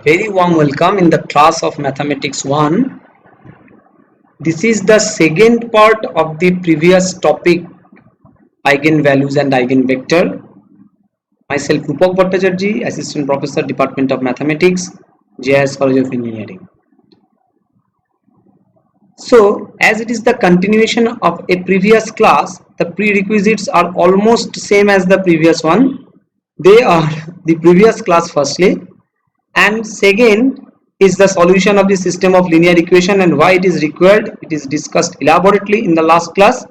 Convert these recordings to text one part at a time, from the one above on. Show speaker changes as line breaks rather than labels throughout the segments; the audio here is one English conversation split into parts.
Very warm welcome in the class of Mathematics 1. This is the second part of the previous topic, Eigenvalues and Eigenvector. Myself Rupak Bhattacharjee, Assistant Professor, Department of Mathematics, JIS College of Engineering. So, as it is the continuation of a previous class, the prerequisites are almost same as the previous one. They are the previous class firstly, and second is the solution of the system of linear equation and why it is required. It is discussed elaborately in the last class,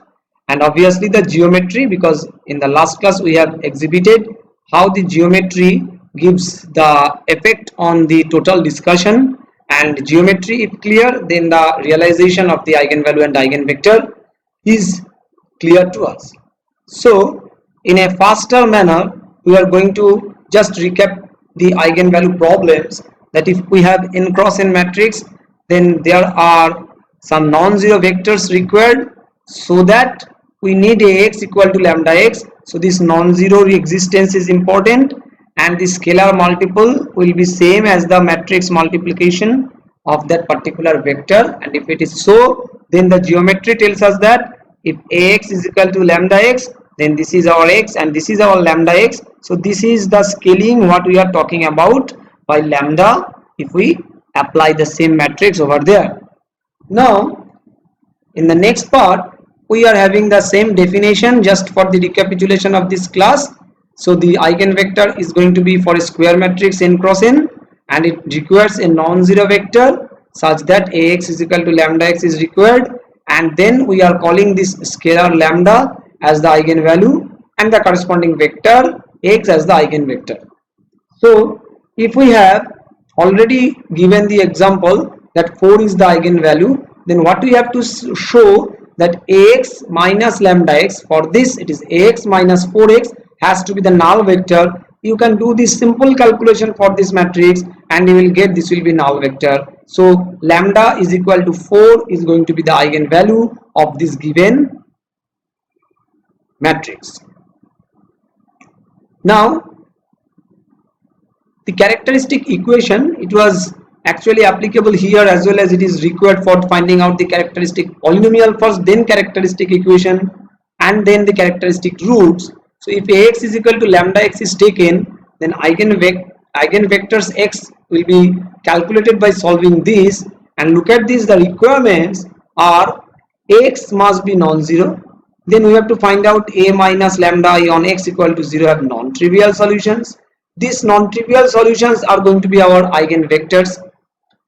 and obviously the geometry, because in the last class we have exhibited how the geometry gives the effect on the total discussion, and geometry if clear, then the realization of the eigenvalue and eigenvector is clear to us. So in a faster manner we are going to just recap the eigenvalue problems, that if we have n cross n matrix, then there are some non-zero vectors required, so that we need Ax equal to lambda x. So this non-zero existence is important, and the scalar multiple will be same as the matrix multiplication of that particular vector, and if it is so, then the geometry tells us that if Ax is equal to lambda x, then this is our x and this is our lambda x. So this is the scaling what we are talking about by lambda if we apply the same matrix over there. Now in the next part we are having the same definition just for the recapitulation of this class. So the eigenvector is going to be for a square matrix n cross n, and it requires a non-zero vector such that Ax is equal to lambda x is required, and then we are calling this scalar lambda as the eigenvalue and the corresponding vector x as the eigenvector. So if we have already given the example that 4 is the eigenvalue, then what we have to show that Ax minus lambda x, for this it is Ax minus 4x, has to be the null vector. You can do this simple calculation for this matrix and you will get this will be null vector. So lambda is equal to 4 is going to be the eigenvalue of this given matrix. Now the characteristic equation, it was actually applicable here as well as it is required for finding out the characteristic polynomial first, then characteristic equation, and then the characteristic roots. So if Ax is equal to lambda x is taken, then eigenvectors x will be calculated by solving this, and look at this, the requirements are x must be non-zero, then we have to find out a minus lambda I on x equal to 0 have non-trivial solutions. These non-trivial solutions are going to be our eigenvectors.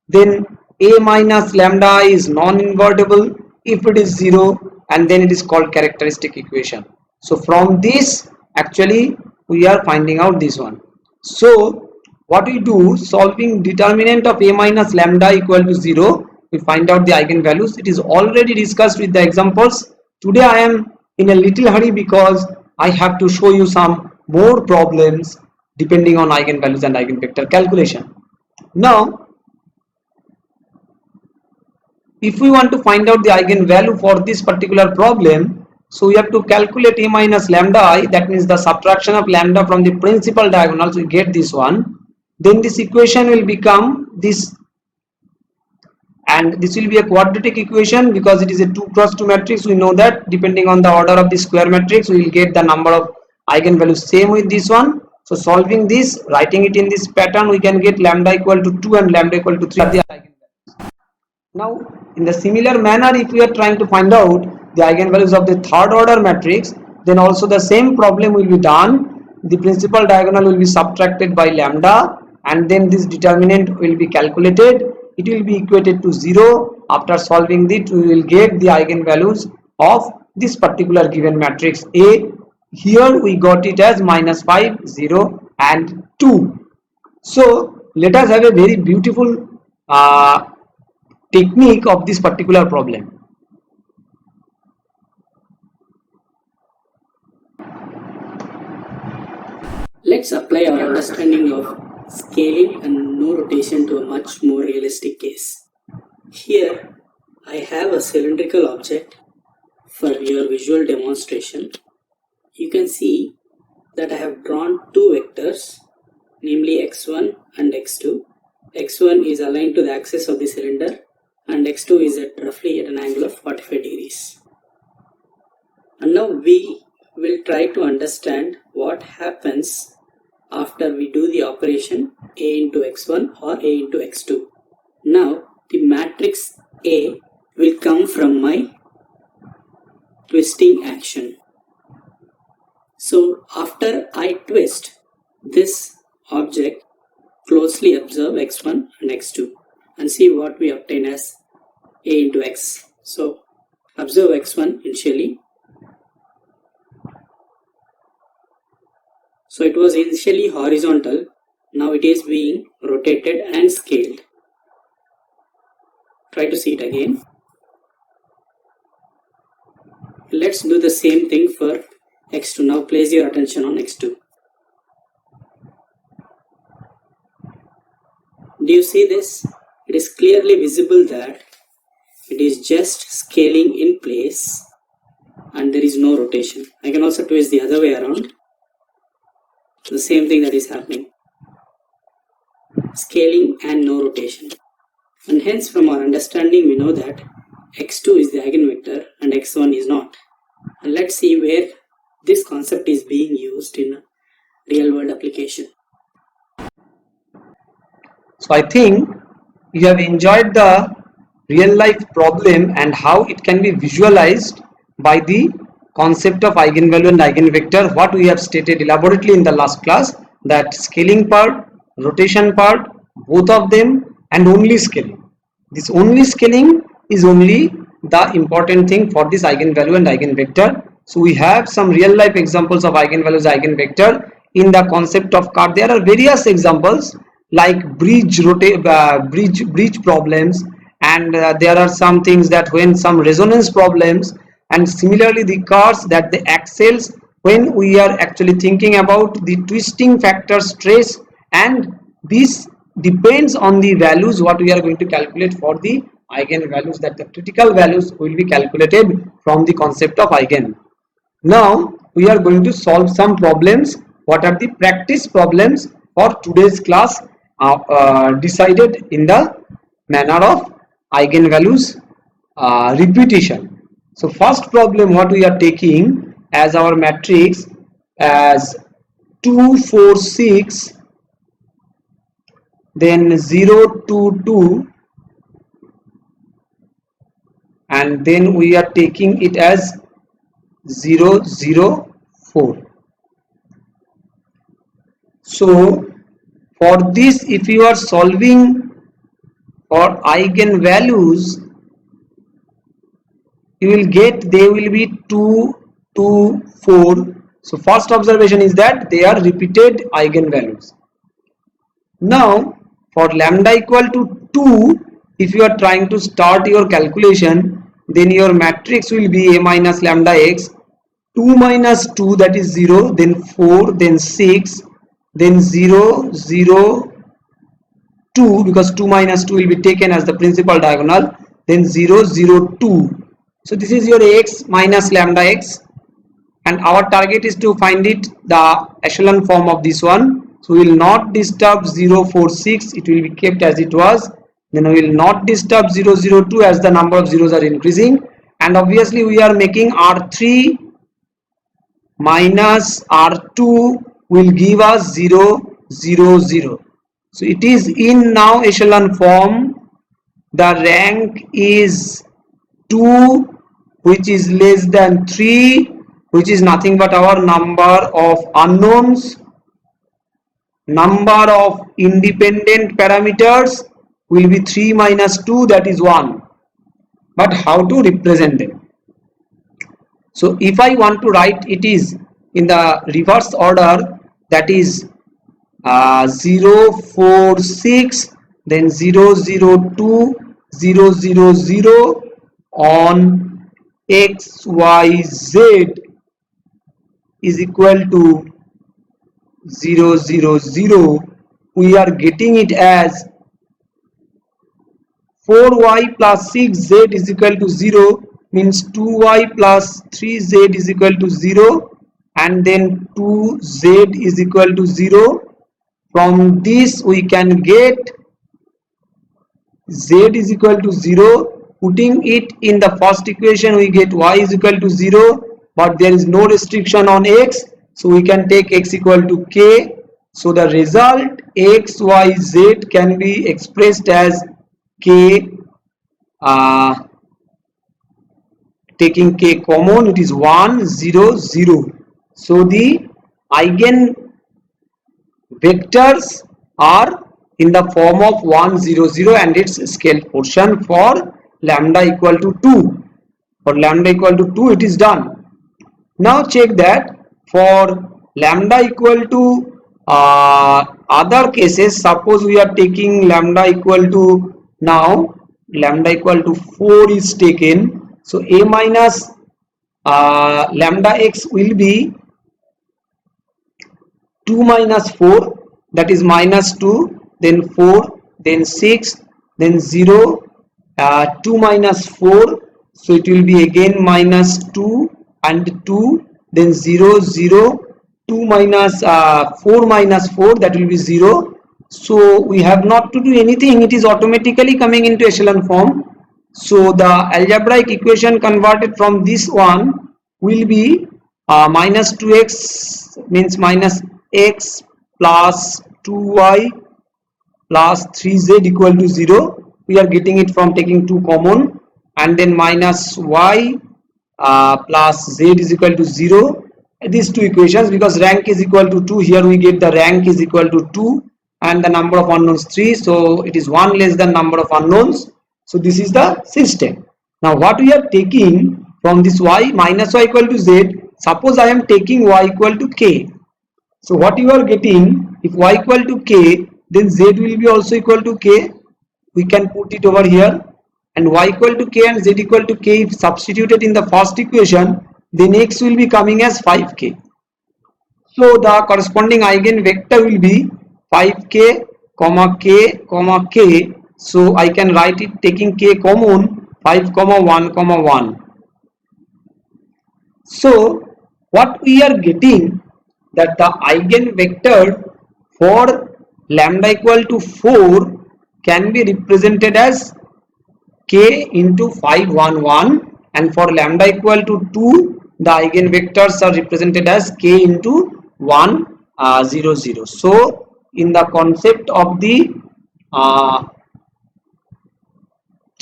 Then a minus lambda I is non-invertible if it is 0, and then it is called characteristic equation. So from this actually we are finding out this one. So what we do, solving determinant of a minus lambda equal to 0, we find out the eigenvalues. It is already discussed with the examples. Today I am in a little hurry because I have to show you some more problems depending on eigenvalues and eigenvector calculation. Now if we want to find out the eigenvalue for this particular problem, so we have to calculate a minus lambda I, that means the subtraction of lambda from the principal diagonal, so we get this one. Then this equation will become this, and this will be a quadratic equation because it is a 2 cross 2 matrix. We know that depending on the order of the square matrix we will get the number of eigenvalues same with this one. So solving this, writing it in this pattern, we can get lambda equal to 2 and lambda equal to 3 are the eigenvalues. Now in the similar manner, if we are trying to find out the eigenvalues of the third order matrix, then also the same problem will be done. The principal diagonal will be subtracted by lambda, and then this determinant will be calculated. It will be equated to 0. After solving it, we will get the eigenvalues of this particular given matrix A. Here we got it as minus 5, 0 and 2. So let us have a very beautiful technique of this particular problem.
Let's apply our understanding of scaling and no rotation to a much more realistic case. Here I have a cylindrical object. For your visual demonstration, you can see that I have drawn two vectors, namely x1 and x2, x1 is aligned to the axis of the cylinder and x2 is roughly at an angle of 45 degrees. And now we will try to understand what happens after we do the operation A into x1 or A into x2. Now the matrix A will come from my twisting action. So after I twist this object, closely observe x1 and x2 and see what we obtain as A into x. So observe x1 initially. So it was initially horizontal, now it is being rotated and scaled. Try to see it again. Let's do the same thing for x2. Now place your attention on x2. Do you see this? It is clearly visible that it is just scaling in place and there is no rotation. I can also twist the other way around. The same thing that is happening. Scaling and no rotation. And hence from our understanding we know that x2 is the eigenvector and x1 is not. And let's see where this concept is being used in a real world application.
So I think you have enjoyed the real life problem and how it can be visualized by the concept of eigenvalue and eigenvector, what we have stated elaborately in the last class, that scaling part, rotation part, both of them, and only scaling. This only scaling is only the important thing for this eigenvalue and eigenvector. So we have some real life examples of eigenvalues, eigenvector in the concept of car. There are various examples like bridge problems, and there are some things that when some resonance problems, and similarly the cars that the axles when we are actually thinking about the twisting factor stress, and this depends on the values what we are going to calculate for the eigenvalues, that the critical values will be calculated from the concept of eigen. Now we are going to solve some problems. What are the practice problems for today's class decided in the manner of eigenvalues repetition. So first problem what we are taking as our matrix as 2 4 6, then 0 2 2, and then we are taking it as 0 0 4. So for this, if you are solving for eigenvalues, you will get they will be 2 2 4. So first observation is that they are repeated eigenvalues. Now for lambda equal to 2, if you are trying to start your calculation, then your matrix will be A minus lambda x, 2 minus 2, that is 0, then 4, then 6, then 0 0 2, because 2 minus 2 will be taken as the principal diagonal, then 0 0 2. So this is your x minus lambda x, and our target is to find it the echelon form of this one. So we will not disturb 0 4 6, it will be kept as it was. Then we will not disturb 0 0 2 as the number of zeros are increasing, and obviously we are making R3 minus R2 will give us 0 0 0. So it is in now echelon form. The rank is 2, which is less than 3, which is nothing but our number of unknowns. Number of independent parameters will be 3 minus 2, that is 1. But how to represent them? So if I want to write it is in the reverse order, that is 0 4 6, then 0 0 2 0 0 0 on x y z is equal to 0 0 0. We are getting it as 4y plus 6z is equal to 0, means 2y plus 3z is equal to 0, and then 2z is equal to 0. From this we can get z is equal to 0. Putting it in the first equation, we get y is equal to 0, but there is no restriction on x, so we can take x equal to k. So the result x, y, z can be expressed as k, taking k common, it is 1 0 0. So the eigen vectors are in the form of 1 0 0 and its scale portion for lambda equal to 2. For lambda equal to 2 it is done. Now check that for lambda equal to other cases, suppose we are taking lambda equal to, now lambda equal to 4 is taken, so a minus lambda x will be 2 minus 4, that is minus 2, then 4, then 6, then 0, 2 minus 4, so it will be again minus 2 and 2, then 0 0, 2 minus 4 minus 4, that will be 0. So we have not to do anything, it is automatically coming into echelon form. So the algebraic equation converted from this one will be minus 2x means minus x plus 2y plus 3z equal to 0. We are getting it from taking 2 common, and then minus y plus z is equal to 0. These two equations, because rank is equal to 2, here we get the rank is equal to 2 and the number of unknowns 3, so it is 1 less than number of unknowns. So this is the system. Now what we are taking from this y minus y equal to z, suppose I am taking y equal to k. So what you are getting, if y equal to k, then z will be also equal to k. We can put it over here, and y equal to k and z equal to k, if substituted in the first equation, then x will be coming as 5k. So the corresponding eigenvector will be 5k comma k comma k. So I can write it taking k common, 5 comma 1 comma 1. So what we are getting, that the eigenvector for lambda equal to 4 can be represented as k into 5 1 1, and for lambda equal to 2 the eigenvectors are represented as k into 1 0 0. So in the concept of the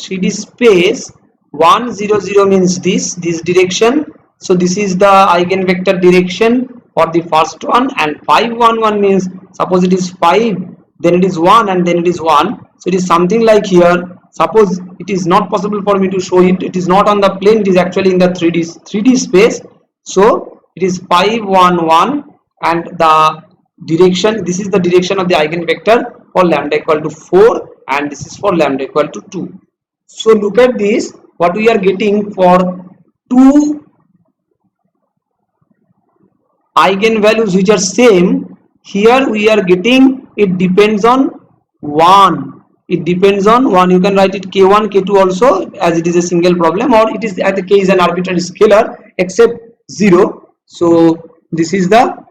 3D space, 1 0 0 means this direction, so this is the eigenvector direction for the first one, and 5 1 1 means suppose it is 5, then it is 1, and then it is 1. So it is something like here, suppose it is not possible for me to show it, it is not on the plane, it is actually in the 3D space. So it is 5 1 1, and the direction, this is the direction of the eigenvector for lambda equal to 4, and this is for lambda equal to 2. So look at this, what we are getting for two eigenvalues which are same, here we are getting it depends on 1, it depends on 1. You can write it k1 k2 also, as it is a single problem, or it is at the k is an arbitrary scalar except 0. So this is the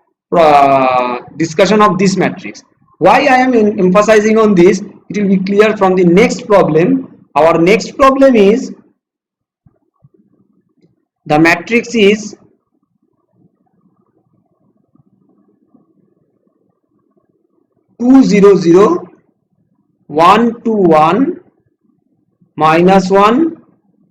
discussion of this matrix. Why I am emphasizing on this, it will be clear from the next problem. Our next problem is, the matrix is two 0 0 1 2 1 minus 1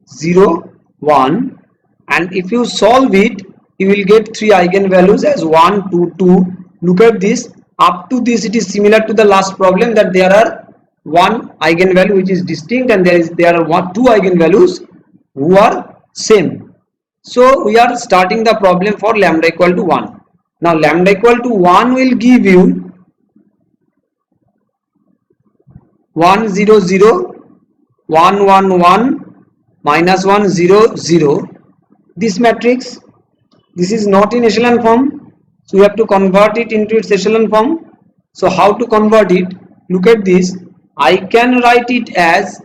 0 1, and if you solve it, you will get three eigenvalues as 1 2 2. Look at this, up to this it is similar to the last problem, that there are one eigenvalue which is distinct, and there are two eigenvalues who are same. So we are starting the problem for lambda equal to 1. Now lambda equal to 1 will give you 1 0 0 1 1 1 minus 1 0 0. This matrix, this is not in echelon form, so we have to convert it into its echelon form. So how to convert it? Look at this, I can write it as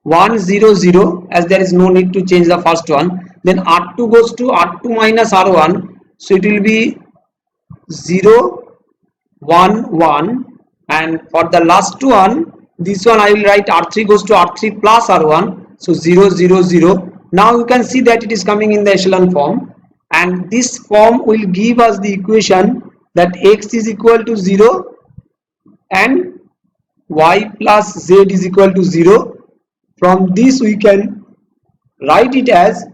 1 0 0, as there is no need to change the first one. Then R2 goes to R2 minus R1, so it will be 0 1 1, and for the last one this one I will write R3 goes to R3 plus R1, so 0 0 0. Now you can see that it is coming in the echelon form, and this form will give us the equation that x is equal to 0 and y plus z is equal to 0. From this we can write it as,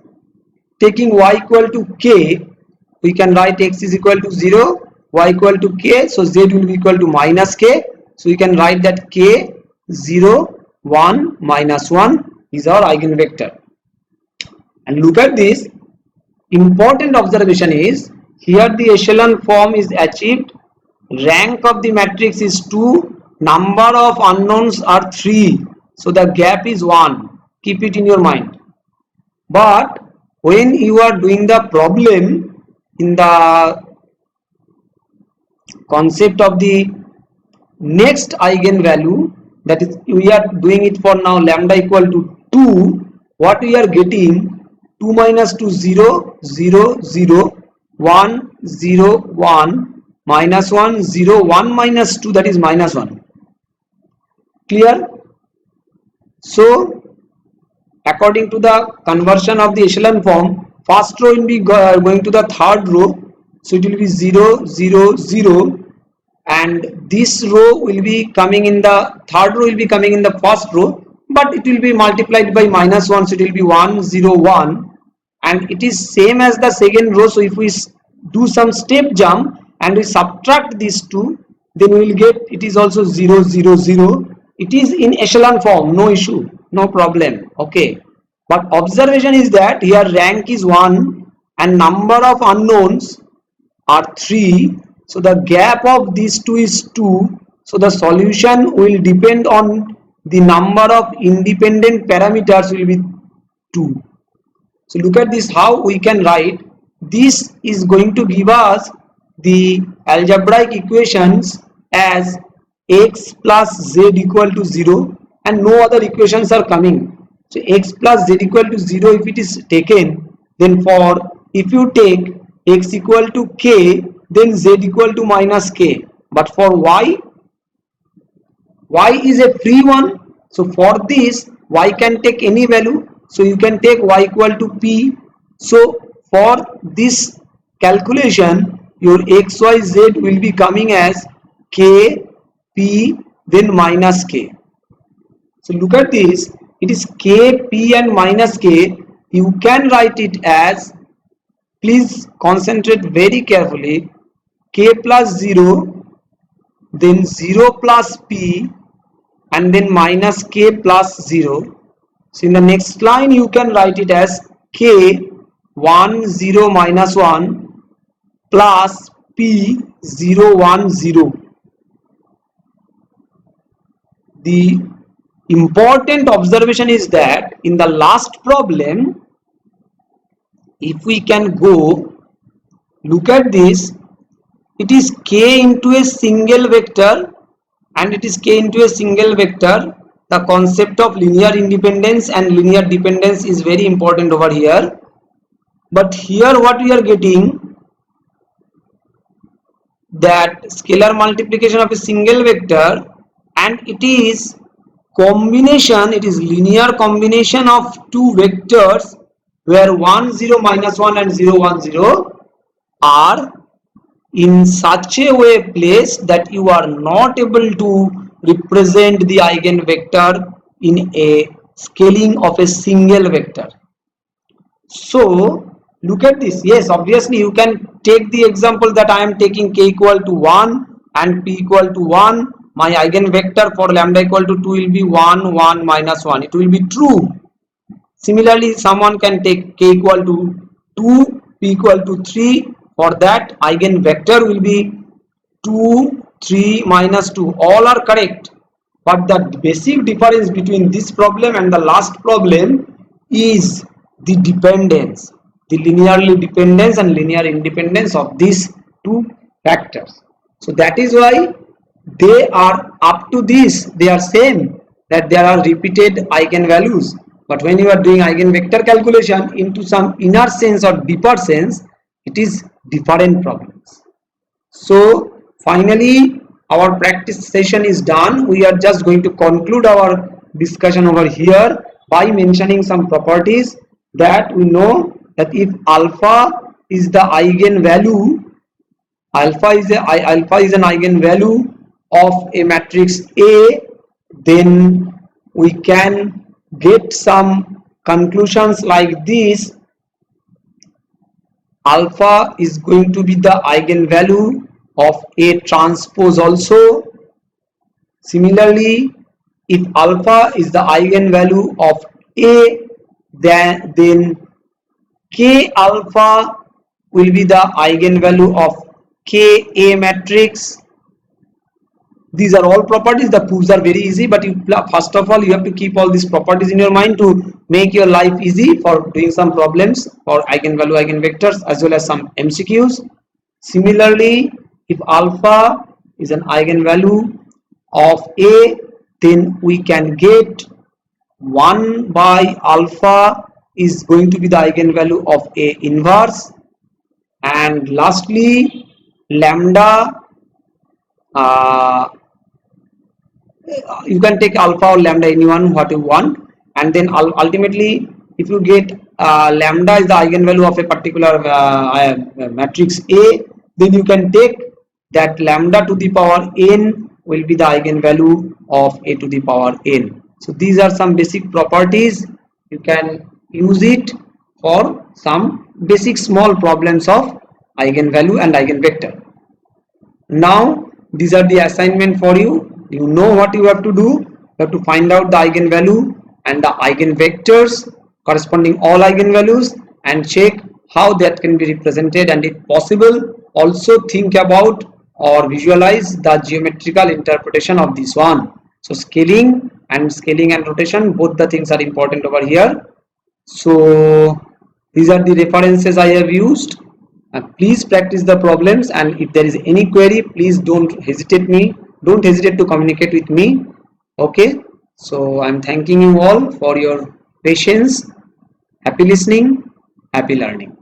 taking y equal to k, we can write x is equal to 0, y equal to k, so z will be equal to minus k, so we can write that k 0 1 minus 1 is our eigenvector. And look at this, important observation is here the echelon form is achieved, rank of the matrix is 2, number of unknowns are 3, so the gap is 1. Keep it in your mind. But when you are doing the problem in the concept of the next eigenvalue, that is we are doing it for now lambda equal to 2, what we are getting, 2 minus 2 0 0 0 1 0 1 minus 1 0 1 minus 2, that is minus 1. Clear? So according to the conversion of the echelon form, first row will be going to the third row, so it will be 0 0 0, and this row will be coming in the third row will be coming in the first row, but it will be multiplied by minus 1, so it will be 1 0 1, and it is same as the second row. So if we do some step jump and we subtract these two, then we will get it is also 0 0 0. It is in echelon form, no issue, no problem. Okay, but observation is that here rank is 1 and number of unknowns are 3, so the gap of these two is 2, so the solution will depend on the number of independent parameters will be 2. So look at this, how we can write this is going to give us the algebraic equations as x plus z equal to 0, and no other equations are coming. So x plus z equal to 0 if it is taken, then for if you take x equal to k, then z equal to minus k, but for y is a free one, so for this y can take any value, so you can take y equal to p. So for this calculation your xyz will be coming as k p then minus k. So look at this, it is k p and minus k. You can write it as, please concentrate very carefully, k plus 0 then 0 plus p and then minus k plus 0. So in the next line you can write it as k 1 0 minus 1 plus p 0 1 0. The important observation is that in the last problem, if we can go look at this, it is k into a single vector, and it is k into a single vector. The concept of linear independence and linear dependence is very important over here. But here what we are getting, that scalar multiplication of a single vector, and it is combination, it is linear combination of two vectors where 1 0 minus 1 and 0 1 0 are in such a way placed that you are not able to represent the eigenvector in a scaling of a single vector. So look at this, yes, obviously you can take the example that I am taking k equal to 1 and p equal to 1, my eigenvector for lambda equal to 2 will be 1 1 minus 1, it will be true. Similarly someone can take k equal to 2 p equal to 3, for that eigenvector will be 2 3 minus 2, all are correct. But the basic difference between this problem and the last problem is the dependence, the linearly dependence and linear independence of these two factors. So that is why they are up to this, they are same, that there are repeated eigenvalues. But when you are doing eigenvector calculation into some inner sense or deeper sense, it is different problems. So finally our practice session is done. We are just going to conclude our discussion over here by mentioning some properties that we know that if alpha is the eigenvalue, alpha is an eigenvalue of a matrix A, then we can get some conclusions like this. Alpha is going to be the eigenvalue of A transpose also. Similarly, if alpha is the eigenvalue of A, then K alpha will be the eigenvalue of Ka matrix. These are all properties. The proofs are very easy, but first of all you have to keep all these properties in your mind to make your life easy for doing some problems for eigenvalue, eigenvectors, as well as some MCQs. Similarly, if alpha is an eigenvalue of A, then we can get 1 by alpha is going to be the eigenvalue of A inverse. And lastly, lambda, you can take alpha or lambda, anyone what you want, and then ultimately if you get lambda is the eigenvalue of a particular matrix A, then you can take that lambda to the power n will be the eigenvalue of A to the power n. So these are some basic properties. You can use it for some basic small problems of eigenvalue and eigenvector. Now these are the assignment for you. You know what you have to do. You have to find out the eigenvalue and the eigenvectors corresponding all eigenvalues and check how that can be represented, and if possible also think about or visualize the geometrical interpretation of this one. So scaling and rotation, both the things are important over here. So these are the references I have used. Please practice the problems, and if there is any query, please don't hesitate to communicate with me. Okay, so I'm thanking you all for your patience. Happy listening, happy learning.